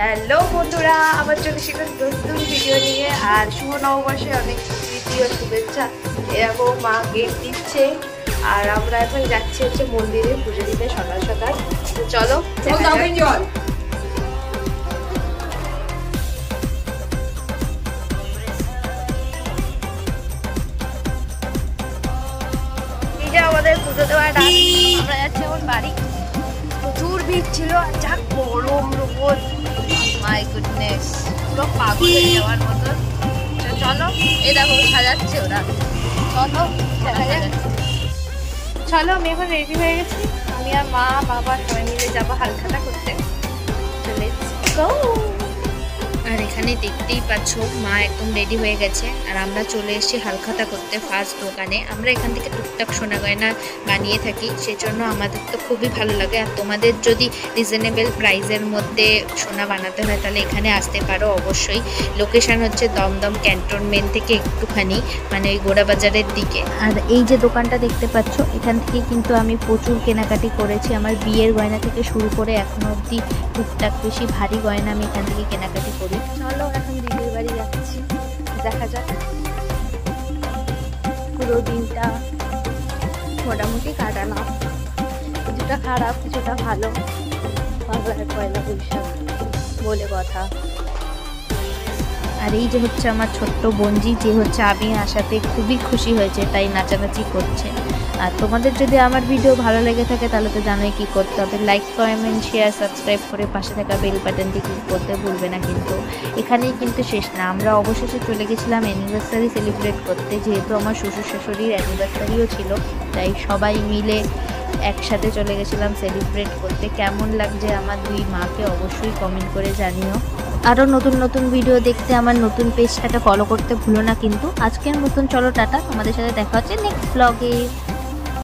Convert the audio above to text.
Hello বন্ধুরা, আবার চলে এসেছি নতুন ভিডিও নিয়ে। আর শুভ নববর্ষে অনেক ভিডিও শুভেচ্ছা। এরকম মা গেট দিচ্ছে আর আমরা এখন যাচ্ছি হচ্ছে মন্দিরে পুজো দিতে সকাল সকাল। তো চলো জল। এই যে আমাদের পুজো দেওয়ার রাত, আমরা যাচ্ছি এখন বাড়ি। প্রচুর ভিড় ছিল আর যা গরম রোদ, মাই গুডনেস, পুরো পাগল হয়ে যাওয়ার মতন। চলো, এই দেখো সাজাচ্ছে ওরা। চলো চলো, আমি এখন রেডি হয়ে গেছি। আমি আর মা বাবা সবাই মিলে যাবো হালখাতা করতে। Let's go. আর এখানে দেখতেই পাচ্ছ মা একদম রেডি হয়ে গেছে আর আমরা চলে এসেছি হালখাতা করতে ফার্স্ট দোকানে। আমরা এখান থেকে টুকটাক সোনা গয়না বানিয়ে থাকি, সেজন্য আমাদের তো খুবই ভালো লাগে। আর তোমাদের যদি রিজনেবল প্রাইসের মধ্যে সোনা বানাতে হয় তাহলে এখানে আসতে পারো অবশ্যই। লোকেশান হচ্ছে দমদম ক্যান্টনমেন্ট থেকে একটুখানি মানে ওই গোড়াবাজারের দিকে। আর এই যে দোকানটা দেখতে পাচ্ছ, এখান থেকে কিন্তু আমি প্রচুর কেনাকাটি করেছি। আমার বিয়ের গয়না থেকে শুরু করে এখনো অবধি টুকটাক বেশি ভারী গয়না আমি এখান থেকে কেনাকাটি করি। চলো এখন দিদির বাড়ি যাচ্ছি, দেখা যাক। পুরো দিনটা মোটামুটি কাটালাম, কিছুটা খারাপ কিছুটা ভালো। বাংলার পয়লা বৈশাখ বলে কথা। আর এই যে হচ্ছে আমার ছোট্ট বোনজি, যে হচ্ছে আমি আসাতে খুবই খুশি হয়েছে, তাই নাচানাচি করছে। আর তোমাদের যদি আমার ভিডিও ভালো লেগে থাকে তাহলে তো জানোই কী করতে হবে। লাইক, কমেন্ট, শেয়ার, সাবস্ক্রাইব করে পাশে থাকা বেল বাটনটি ক্লিক করতে ভুলবে না। কিন্তু এখানেই কিন্তু শেষ না, আমরা অবশেষে চলে গেছিলাম অ্যানিভার্সারি সেলিব্রেট করতে। যেহেতু আমার শ্বশুর শাশুড়ির অ্যানিভার্সারিও ছিল, তাই সবাই মিলে একসাথে চলে গেছিলাম সেলিব্রেট করতে। কেমন লাগছে আমার দুই মাকে অবশ্যই কমেন্ট করে জানিও। আরও নতুন নতুন ভিডিও দেখতে আমার নতুন পেজটাকে ফলো করতে ভুলো না কিন্তু। আজকের মতন চলো টাটা, তোমাদের সাথে দেখা হচ্ছে নেক্সট ব্লগে।